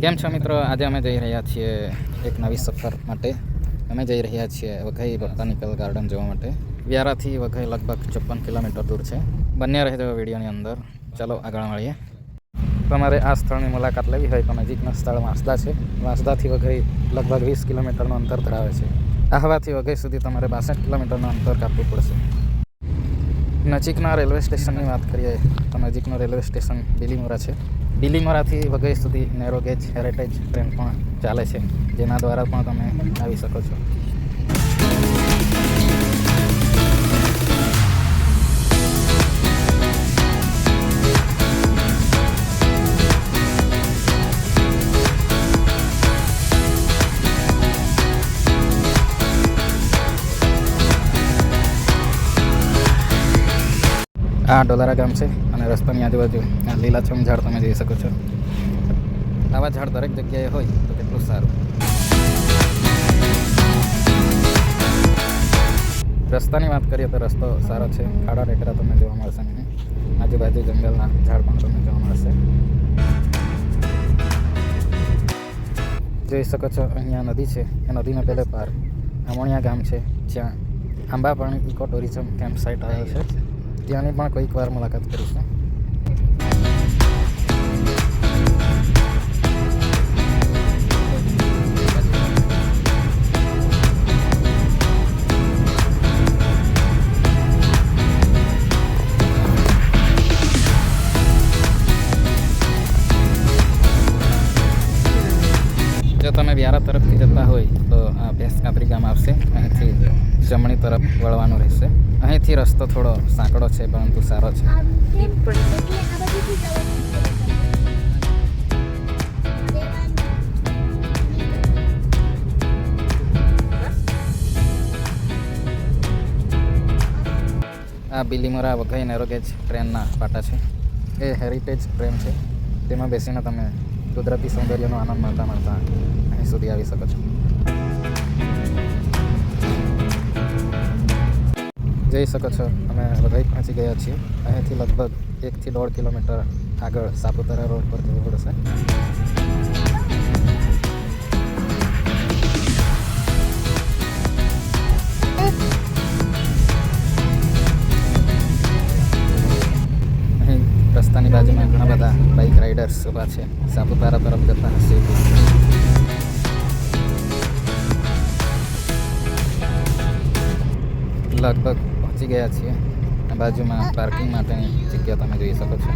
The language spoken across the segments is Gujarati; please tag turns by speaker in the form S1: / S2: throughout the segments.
S1: કેમ છો મિત્રો? આજે અમે જઈ રહ્યા છીએ એક નવી સફર માટે. અમે જઈ રહ્યા છીએ વઘઈ બોટાનિકલ ગાર્ડન જોવા માટે. વ્યારાથી વઘઈ લગભગ 54 કિલોમીટર દૂર છે. બન્યા રહેજો વિડીયોની અંદર. ચાલો આગળ મળીએ. તમારે આ સ્થળની મુલાકાત લેવી હોય તો નજીકના સ્થળ વાંસદા છે. વાંસદાથી વઘઈ લગભગ 20 કિલોમીટરનું અંતર ધરાવે છે. આહવાથી વઘઈ સુધી તમારે 62 કિલોમીટરનું અંતર કાપવું પડશે. નજીકના રેલવે સ્ટેશનની વાત કરીએ તો નજીકનું રેલવે સ્ટેશન બિલીમોરા છે. બિલીમોરાથી વઘઈ સુધી નેરો ગેજ હેરિટેજ ટ્રેન પણ ચાલે છે, જેના દ્વારા પણ તમે આવી શકો છો. આ ડોલારા ગામ છે અને રસ્તાની આજુબાજુ આ લીલાછમ ઝાડ તમે જોઈ શકો છો. આવા ઝાડ દરેક જગ્યાએ હોય તો કેટલું સારું. રસ્તાની વાત કરીએ તો રસ્તો સારો છે. ખાડા ટેકરા તમને જોવા મળશે નહીં. આજુબાજુ જંગલના ઝાડ પણ તમને જોવા મળશે. જોઈ શકો છો અહીંયા નદી છે. એ નદીના પહેલે પાર આમોણિયા ગામ છે, જ્યાં Ambapani eco tourism camp site આવેલ છે. ત્યાંની પણ કોઈક વાર મુલાકાત કરીશું. જો તમે વ્યારા તરફથી જતા હોય તો આ ભેંસકાતરી ગામ આવશે. અહીંથી જમણી તરફ વળવાનું રહેશે. અહીંથી રસ્તો થોડો સાંકડો છે, પરંતુ સારો છે. આ બિલીમોરા વઘઈ નેરો ગેજ ટ્રેનના પાટા છે. એ હેરિટેજ ટ્રેન છે. તેમાં બેસીને તમે કુદરતી સૌંદર્યનો આનંદ મળતા અહીં સુધી આવી શકો છો. જોઈ શકો છો અમે વઘઈ પહોંચી ગયા છીએ. અહીંથી લગભગ 1 થી 1.5 કિલોમીટર આગળ સાપુતારા રોડ પર જવું પડશે. અહીં રસ્તાની બાજુમાં ઘણા બધા બાઇક રાઇડર્સ ઊભા છે. સાપુતારા તરફ જતા હશે. લગભગ પહોંચી ગયા છીએ. આ બાજુમાં પાર્કિંગ માટેની જગ્યા તમે જોઈ શકો છો.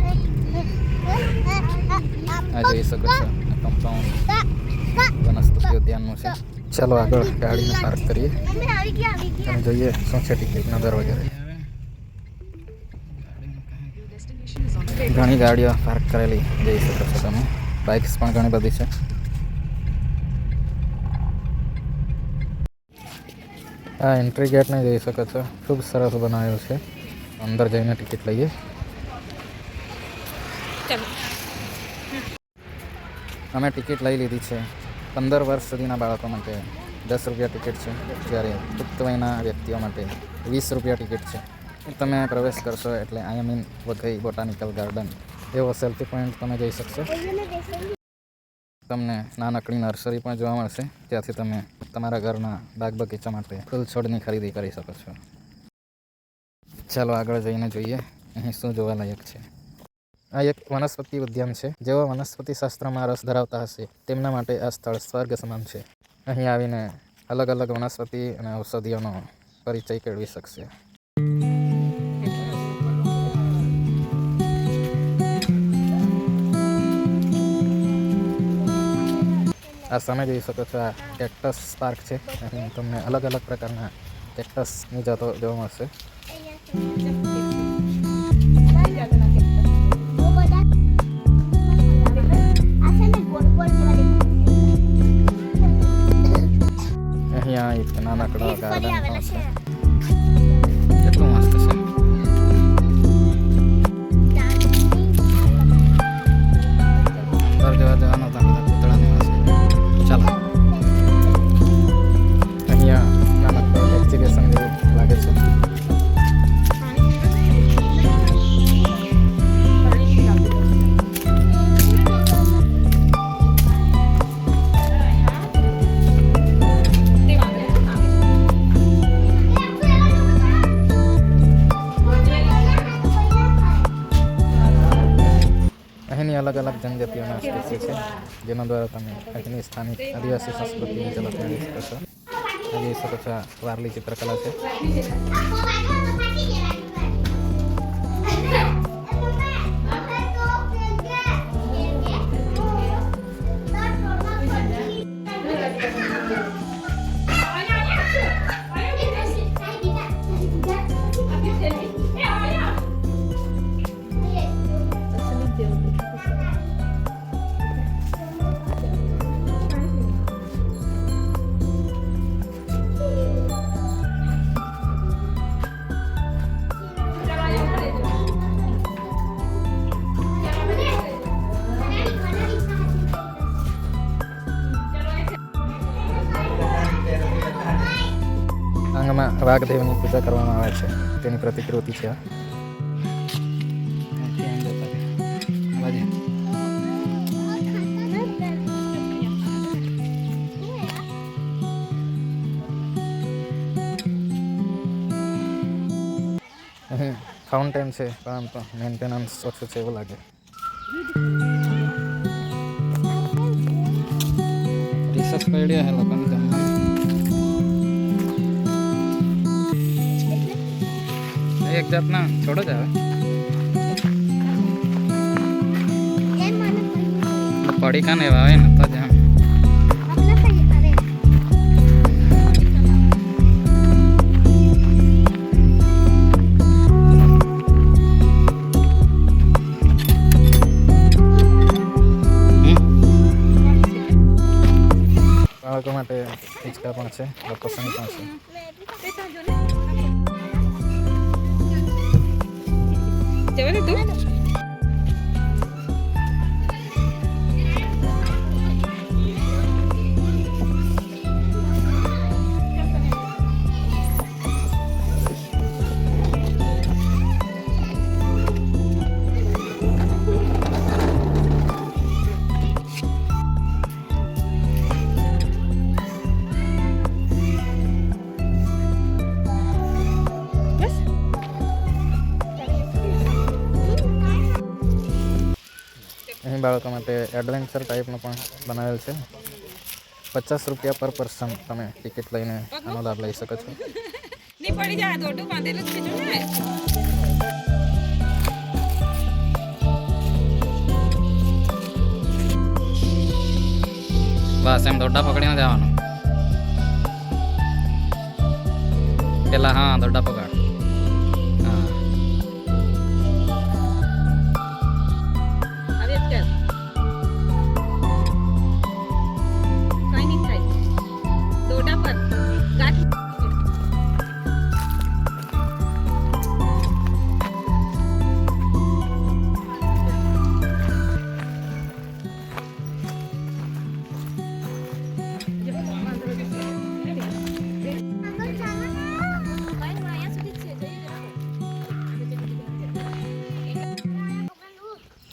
S1: આ જોઈ શકો છો કમ્પાઉન્ડ વનસ્પતિ ઉદ્યાનનું છે. ચાલો આગળ ગાડીને પાર્ક કરીએ અને જોઈએ શું છે ટિકિટનો દર વગેરે. ઘણી ગાડીઓ પાર્ક કરેલી જોઈ શકો છો તમે. બાઇક્સ પણ ઘણી બધી છે. આ એન્ટ્રી ગેટને જોઈ શકો છો. ખૂબ સરસ બનાવ્યો છે. અંદર જઈને ટિકિટ લઈએ. અમે ટિકિટ લઈ લીધી છે. 15 વર્ષ સુધીના બાળકો માટે 10 રૂપિયા ટિકિટ છે, જ્યારે પુખ્ત વયના વ્યક્તિઓ માટે 20 રૂપિયા ટિકિટ છે. તમે પ્રવેશ કરશો એટલે આઈ એમ ઇન વઘઈ બોટાનિકલ ગાર્ડન એવો સેલ્ફી પોઈન્ટ તમે જોઈ શકશો. તમને નાનકડી નર્સરી પણ જોવા મળશે, ત્યાંથી તમે તમારા ઘરના બાગ બગીચા માટે ફૂલ છોડની ખરીદી કરી શકો છો. ચાલો આગળ જઈને જોઈએ અહીં શું જોવાલાયક છે. આ એક વનસ્પતિ ઉદ્યાન છે. જેઓ વનસ્પતિ શાસ્ત્રમાં રસ ધરાવતા હશે તેમના માટે આ સ્થળ સ્વર્ગ સમાન છે. અહીં આવીને અલગ અલગ વનસ્પતિ અને ઔષધિઓનો પરિચય કેળવી શકશે. આ સામે જોઈ શકો છો આ કેક્ટસ પાર્ક છે. અહીં તમને અલગ અલગ પ્રકારના કેક્ટસની જાતો જોવા મળશે. અહીંયા એક નાનકડો ગાર્ડન પણ છે. કેટલું મસ્ત છે. અંદર જવા જવાનો પૂતળાની વાસ. ચાલો અહીંયા નાનકડો એક્ઝિબિશન જેવું લાગે છે. અલગ અલગ જનજાતિઓના સ્ટેચ્યુ છે જેના દ્વારા તમે અહીંની સ્થાનિક આદિવાસી સંસ્કૃતિની ઝલક મેળવી શકો છો. જોઈ શકો છો આ વારલી ચિત્રકલા છે. આંગમાં વાઘદેવની પૂજા કરવામાં આવે છે તેની પ્રતિકૃતિ છે. અહીં ફાઉન્ટેન છે પરંતુ મેન્ટેનન્સ ઓછું છે એવું લાગે. રિસર્ચ પડી હે લોકોની જમવાનું એક જાતના છોડો જ આવે પડીકા ને એવા આવે ને તો જ બાળકો માટે હિંચકા પણ છે, લોકોસની પણ છે. અહીં બાળકો માટે એડવેન્ચર ટાઈપનો પણ બનાવેલ છે. 50 રૂપિયા પર પર્સન તમે ટિકિટ લઈને આનો લાભ લઈ શકો છો. બસ એમ દોડા પકડીને જવાનું. પેલા હા દોડા પકડ.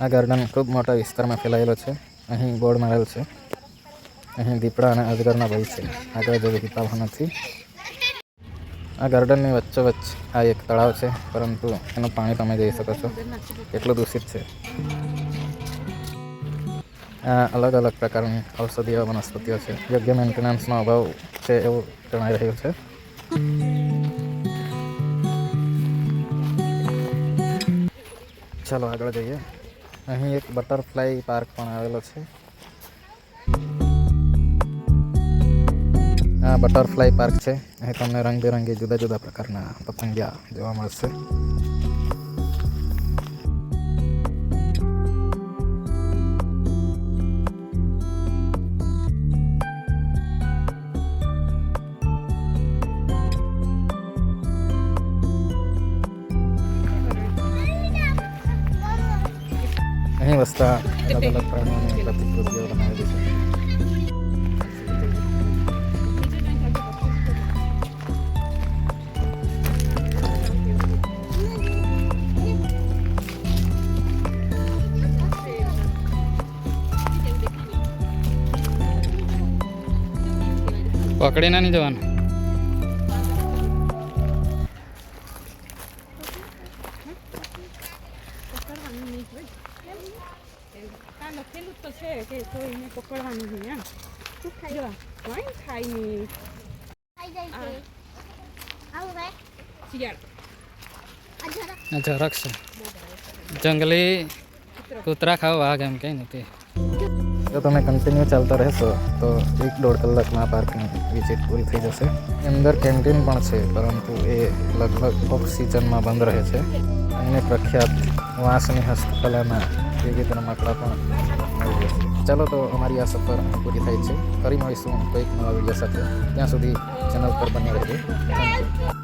S1: આ ગાર્ડન ખૂબ મોટા વિસ્તારમાં ફેલાયેલો છે. અહીં બોર્ડ મારેલ છે. અહીં દીપડા અને અજગરના ભય છે. આગળ જેવી હિતાવહ નથી. આ ગાર્ડનની વચ્ચોવચ્ચ આ એક તળાવ છે પરંતુ એનું પાણી તમે જોઈ શકો છો કેટલું દૂષિત છે. આ અલગ અલગ પ્રકારની ઔષધીય વનસ્પતિઓ છે. યોગ્ય મેન્ટેનન્સનો અભાવ છે એવું જણાઈ રહ્યું છે. ચાલો આગળ જઈએ. અહીં એક બટરફ્લાય પાર્ક પણ આવેલો છે. આ બટરફ્લાય પાર્ક છે. અહીં તમને રંગબેરંગી જુદા જુદા પ્રકારના પતંગિયા જોવા મળશે. અહીં વસતા અલગ અલગ પ્રાણીઓની પ્રતિકૃતિઓ બનાવેલી છે. પકડીને નહીં જવાનું.
S2: કે કોઈને પકડવાનું નહીં એમ શું ખાઈ જો કંઈ ખાઈ નહીં
S3: ખાઈ જાય છે આવું ભાઈ
S2: શિયાળ
S3: આ જરા
S1: જરાક છે જંગલી કૂતરા ખાવ વાઘ એમ કંઈ નથી જો તમે કન્ટિન્યુ ચાલતા રહેશો તો 1-1.5 કલાકમાં પાર્કની વિઝિટ પૂરી થઈ જશે અંદર કેન્ટીન પણ છે પરંતુ એ લગભગ ઓફ સિઝનમાં બંધ રહે છે અન્ય પ્રખ્યાત વાંસની હસ્તકલાના વિવિધ રમકડા પણ મળી જશે ચાલો તો અમારી આ સફર પૂરી થાય છે ફરી મળીશું કોઈક નવા વિડીયો સાથે ત્યાં સુધી ચેનલ પર બની રહેજો થેન્ક યુ